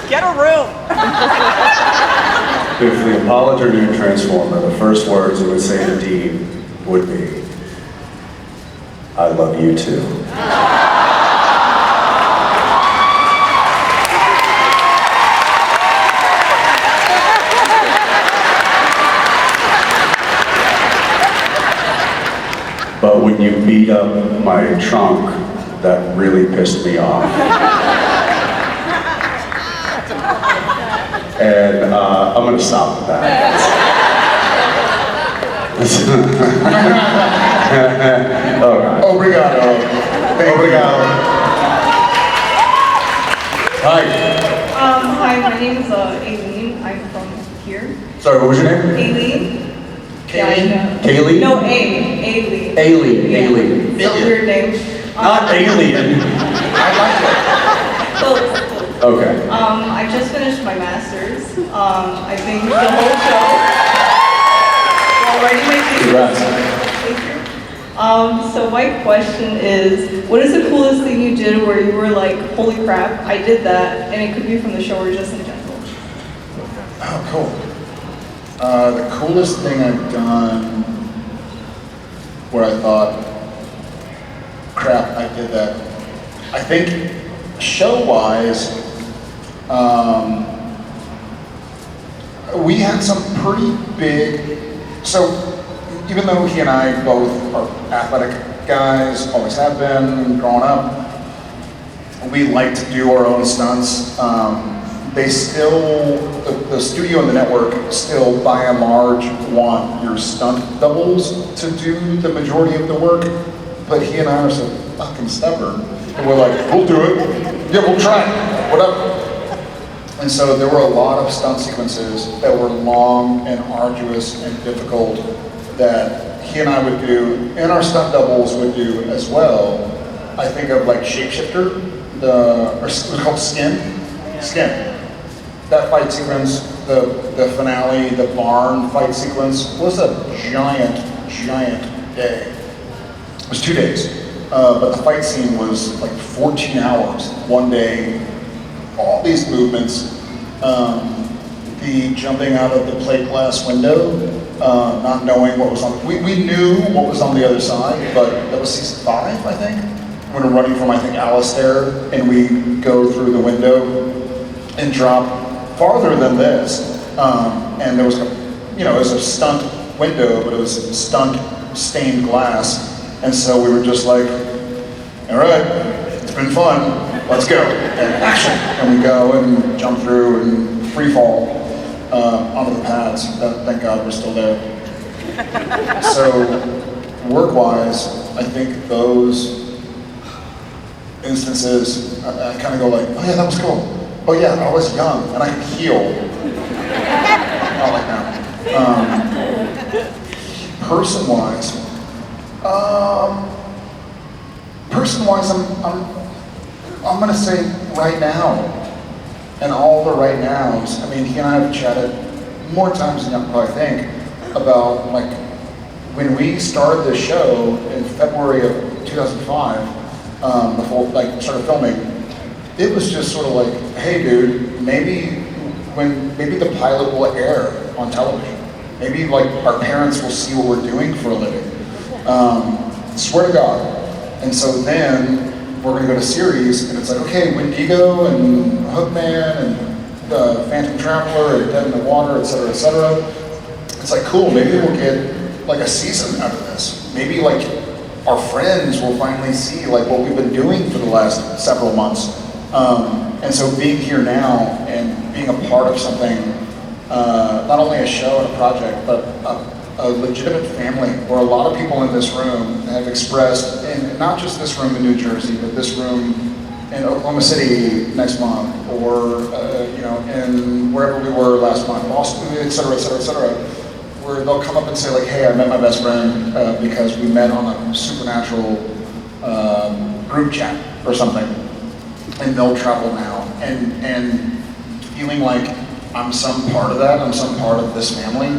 Get a room. If the Apollo new Transformer, the first words it would say to Dean would be, "I love you too." But when you beat up my trunk, that really pissed me off. And I'm gonna stop with that. Alright. Obrigado. Obrigado. Hi. Hi, my name is Aileen. I'm from here. Sorry, what was your name? Aileen. Kaylee? Yeah, Kaylee? no, Aileen. Aileen. Yeah. Aileen. It's a weird name. Not alien. I like it. Close. Okay. I just finished my master's. I think the whole show. Already my Congrats. Thank you. So my question is, what is the coolest thing you did where you were like, holy crap, I did that, and it could be from the show or just in general? Oh, cool. The coolest thing I've done where I thought, crap, I did that. I think show-wise, we had some pretty big, so even though he and I both are athletic guys, always have been growing up, we like to do our own stunts. They still, the studio and the network still by and large want your stunt doubles to do the majority of the work, but he and I are so fucking stubborn. And we're like, we'll do it. Yeah, we'll try it, whatever. And so there were a lot of stunt sequences that were long and arduous and difficult that he and I would do, and our stunt doubles would do as well. I think of like Shapeshifter, or it was called Skin. That fight sequence, the finale, the barn fight sequence was a giant day. It was 2 days, but the fight scene was like 14 hours, one day, all these movements, the jumping out of the plate glass window, not knowing what was on, we knew what was on the other side, but that was season 5, I think. We were running from, I think, Alistair, and we go through the window and drop farther than this, and there was it was a stunt window, but it was stunt stained glass, and so we were just like, all right, it's been fun, let's go, and action, and we go and jump through and free fall onto the pads. Thank God we're still there. So work-wise, I think those instances, I kind of go like, oh yeah, that was cool. Oh yeah, I was young and I could heal. Not like now. Person-wise, I'm gonna say right now, and all the right nows. I mean, he and I have chatted more times than you probably think about like when we started this show in February of 2005, before like started filming. It was just sort of like, hey dude, maybe the pilot will air on television. Maybe like our parents will see what we're doing for a living. Swear to God. And so then we're gonna go to series and it's like, okay, Wendigo and Hookman and the Phantom Traveler and Dead in the Water, et cetera, et cetera. It's like, cool, maybe we'll get like a season out of this. Maybe like our friends will finally see like what we've been doing for the last several months. And so being here now and being a part of something, not only a show and a project, but a legitimate family where a lot of people in this room have expressed, and not just this room in New Jersey, but this room in Oklahoma City next month, or in wherever we were last month, Boston, et cetera, et cetera, et cetera, where they'll come up and say like, hey, I met my best friend because we met on a supernatural group chat or something. And they'll travel now, and feeling like I'm some part of that, I'm some part of this family,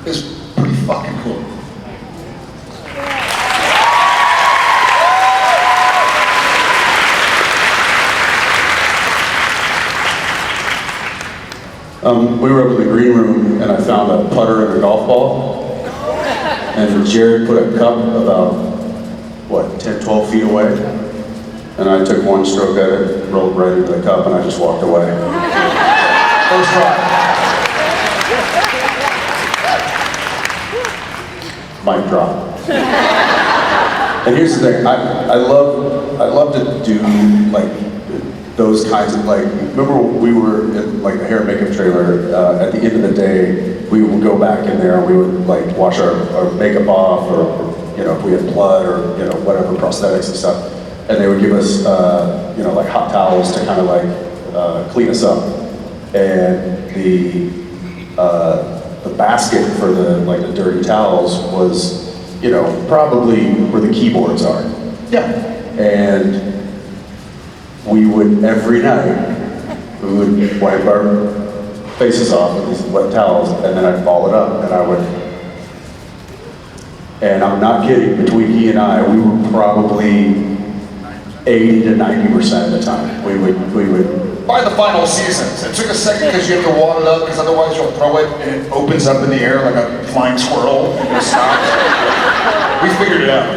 is pretty fucking cool. We were up in the green room and I found a putter and a golf ball. And Jared put a cup about, 10, 12 feet away. And I took one stroke at it, rolled right into the cup, and I just walked away. First try. Mic drop. And here's the thing, I love to do like those kinds of like, remember we were in like the hair and makeup trailer, at the end of the day, we would go back in there and we would like wash our makeup off or if we had blood or, whatever, prosthetics and stuff. And they would give us, like hot towels to kind of like clean us up. And the basket for the dirty towels was, probably where the keyboards are. Yeah. And we would, every night, we would wipe our faces off with these wet towels, and then I'd ball it up, and I'm not kidding, between he and I, we were probably 80 to 90% of the time. We would. By the final seasons, it took a second because you have to wad it up, because otherwise you'll throw it and it opens up in the air like a flying squirrel and it stops. We figured it out.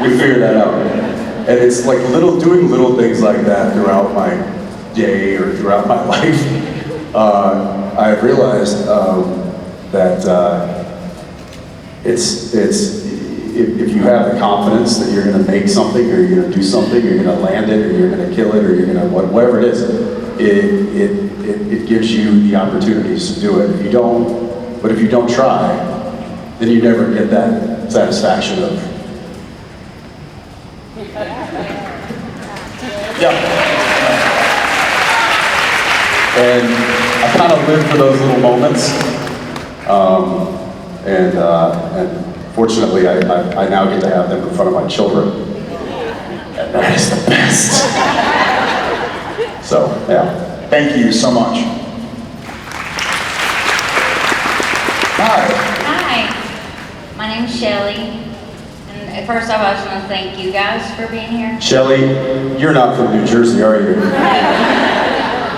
We figured that out. And it's like doing little things like that throughout my day or throughout my life. I've realized that if you have the confidence that you're going to make something, or you're going to do something, you're going to land it, or you're going to kill it, or you're going to whatever it is, it gives you the opportunities to do it. If you don't try, then you never get that satisfaction of. Yeah. And I kind of live for those little moments. And fortunately, I now get to have them in front of my children. And that is the best. So, yeah. Thank you so much. Hi. Hi, my name's Shelly. And first off, I just want to thank you guys for being here. Shelly, you're not from New Jersey, are you?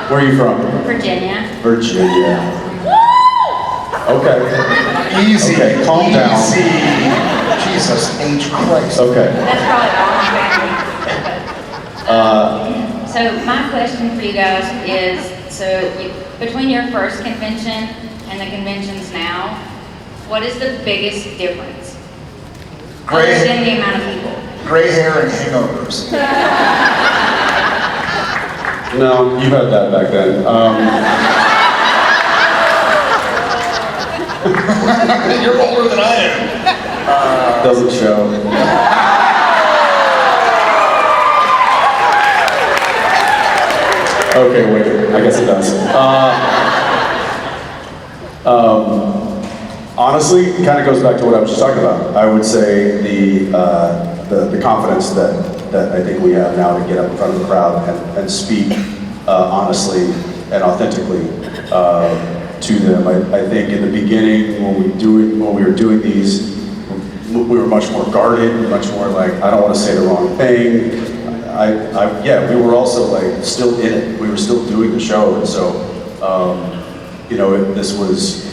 Where are you from? Virginia. Virginia. Okay. Easy. Okay, calm down. Easy. Jesus H. Christ. Okay. That's probably all my family. So my question for you guys is, between your first convention and the conventions now, what is the biggest difference? Other than the amount of people. Gray hair and hangovers. No, you had that back then. You're older than I am. Doesn't show. Okay, wait, I guess it does. Honestly, it kind of goes back to what I was just talking about. I would say the confidence that I think we have now to get up in front of the crowd and speak honestly and authentically to them. I think in the beginning when we were doing these, we were much more guarded, much more like, I don't want to say the wrong thing. We were also like still in it. We were still doing the show, and so this was.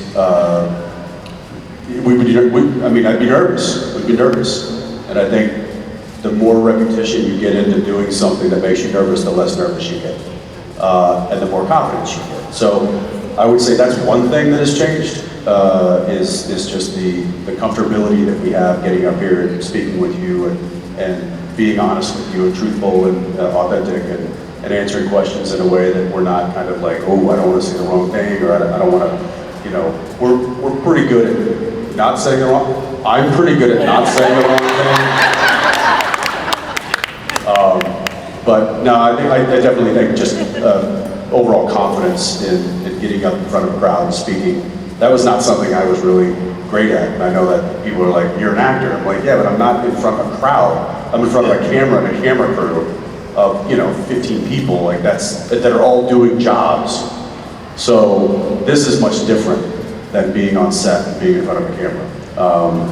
I'd be nervous. We'd be nervous, and I think the more repetition you get into doing something that makes you nervous, the less nervous you get, and the more confidence you get. So I would say that's one thing that has changed. Is just the comfortability that we have getting up here and speaking with you and being honest with you and truthful and authentic and answering questions in a way that we're not kind of like, oh, I don't want to say the wrong thing, or I don't want to, we're pretty good at not saying the wrong. I'm pretty good at not saying the wrong thing. But no, I definitely think just overall confidence in getting up in front of a crowd and speaking. That was not something I was really great at. And I know that people are like, you're an actor. I'm like, yeah, but I'm not in front of a crowd. I'm in front of a camera and a camera crew of 15 people like that are all doing jobs. So this is much different than being on set and being in front of a camera.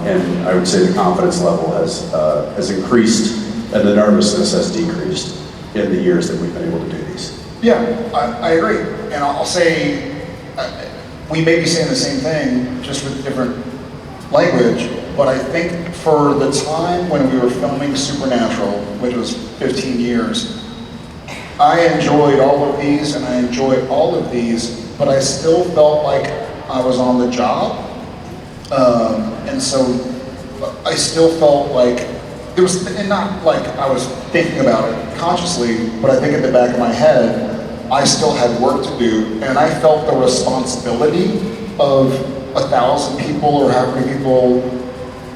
And I would say the confidence level has increased and the nervousness has decreased in the years that we've been able to do these. Yeah, I agree. And I'll say, we may be saying the same thing, just with different language, but I think for the time when we were filming Supernatural, which was 15 years, I enjoyed all of these and I enjoyed all of these, but I still felt like I was on the job. And so I still felt like there was, and not like I was thinking about it consciously, but I think in the back of my head, I still had work to do, and I felt the responsibility of 1,000 people or however many people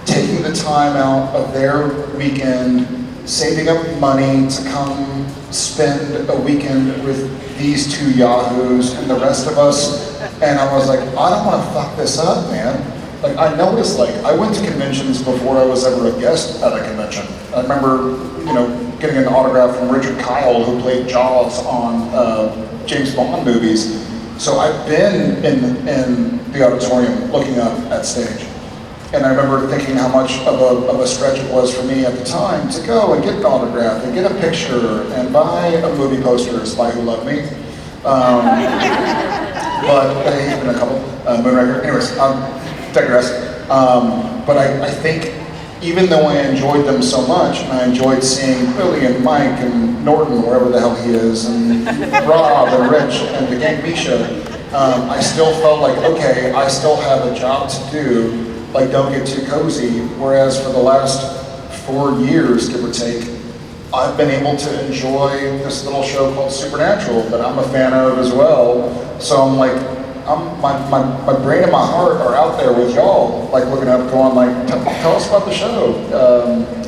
taking the time out of their weekend, saving up money to come spend a weekend with these two yahoos and the rest of us. And I was like, I don't want to fuck this up, man. Like, I noticed, like, I went to conventions before I was ever a guest at a convention. I remember, you know, getting an autograph from Richard Kyle, who played Jaws on James Bond movies. So I've been in the auditorium looking up at stage. And I remember thinking how much of a stretch it was for me at the time to go and get an autograph and get a picture and buy a movie poster, Spy Who Loved Me. But even a couple, Moonraker. Anyways, digress. But I think even though I enjoyed them so much, and I enjoyed seeing Billy and Mike and Norton, wherever the hell he is, and Rob and Rich and the gang Misha, I still felt like, okay, I still have a job to do. Like, don't get too cozy. Whereas for the last 4 years, give or take, I've been able to enjoy this little show called Supernatural that I'm a fan of as well. So I'm like, my brain and my heart are out there with y'all, like looking up, going like, tell us about the show,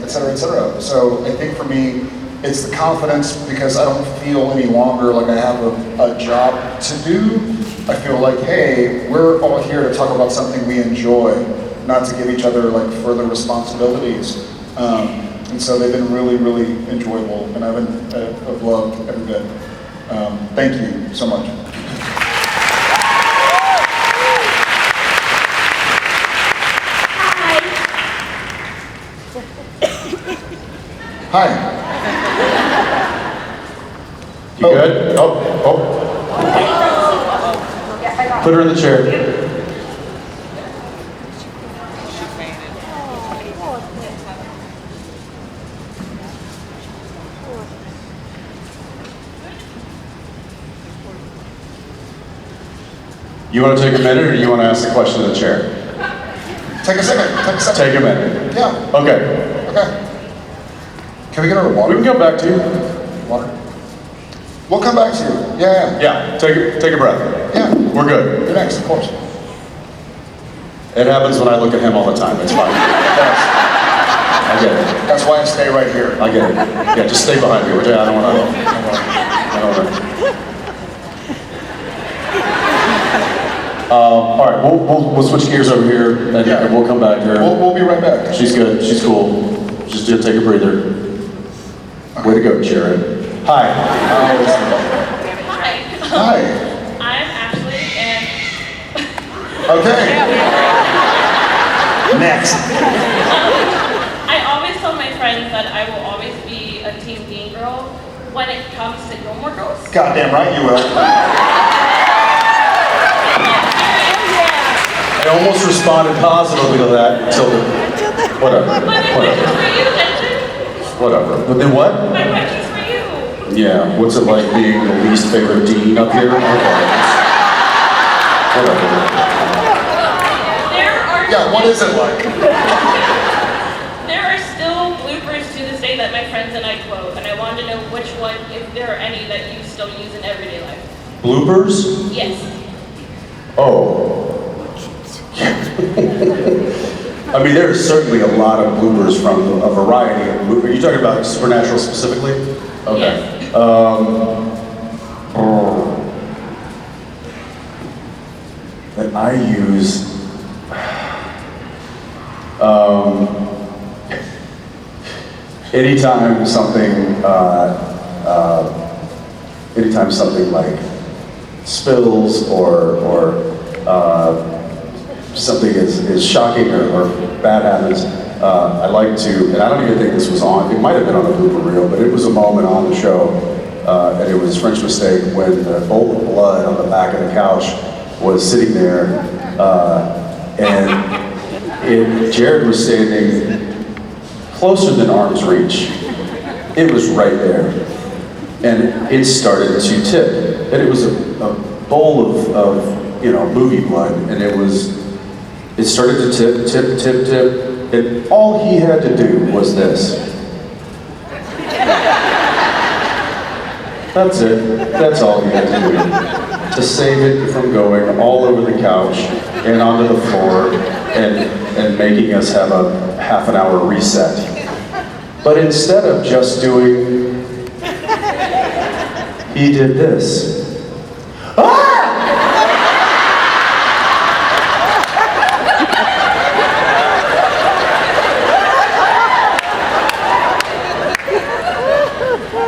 et cetera, et cetera. So I think for me, it's the confidence because I don't feel any longer like I have a job to do. I feel like, hey, we're all here to talk about something we enjoy, not to give each other like further responsibilities. And so they've been really, really enjoyable, and I've loved every bit. Thank you so much. Hi. You good? Oh. Put her in the chair. You want to take a minute, or do you want to ask the question in the chair? Take a second. Take a minute. Yeah. Okay. Can we get our water? We can come back to you. Water. We'll come back to you. Yeah. Yeah. Take a breath. Yeah. We're good. You're next, of course. It happens when I look at him all the time. It's fine. I get it. That's why I stay right here. I get it. Yeah, just stay behind me. I don't want to. All right, we'll switch gears over here, and we'll come back here. We'll be right back. She's good. She's cool. Just take a breather. Way to go, Sharon. Hi. Hi. I'm Ashley, and Okay. Next. I always tell my friends that I will always be a Team Mean Girl when it comes to Gilmore Girls. Goddamn right you will. I almost responded positively to that until whatever. But my question's for you, Denton. Whatever. But then what? My question's for you. Yeah. What's it like being the least favorite dean up here? Okay. Whatever. Yeah, what is it like? There are still bloopers to this day that my friends and I quote, and I wanted to know which one, if there are any, that you still use in everyday life. Bloopers? Yes. Oh. I mean, there's certainly a lot of bloopers from a variety of bloopers. Are you talking about Supernatural specifically? Okay. Yes. That I use. Anytime something like spills or something is shocking or bad happens, I like to, and I don't even think this was on, it might have been on a blooper reel, but it was a moment on the show, and it was French Mistake when the bowl of blood on the back of the couch was sitting there, and Jared was standing closer than arm's reach. It was right there. And it started to tip. And it was a bowl of movie blood, and it started to tip, tip, tip, tip, and all he had to do was this. That's it. That's all he had to do. To save it from going all over the couch and onto the floor and making us have a half an hour reset. But instead of just doing, he did this.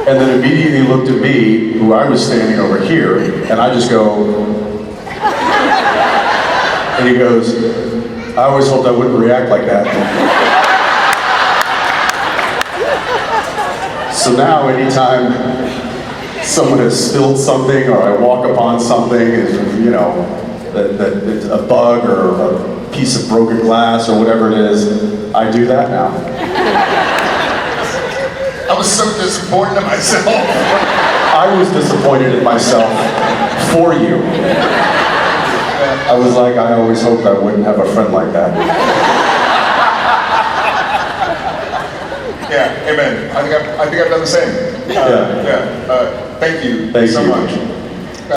And then immediately looked at me, who I was standing over here, and I just go, and he goes, I always hoped I wouldn't react like that. So now anytime someone has spilled something or I walk upon something, that it's a bug or a piece of broken glass or whatever it is, I do that now. I was so disappointed in myself. I was disappointed in myself for you. I was like, I always hoped I wouldn't have a friend like that. Yeah, amen. I think I've done the same. Thank you Thank so you. much.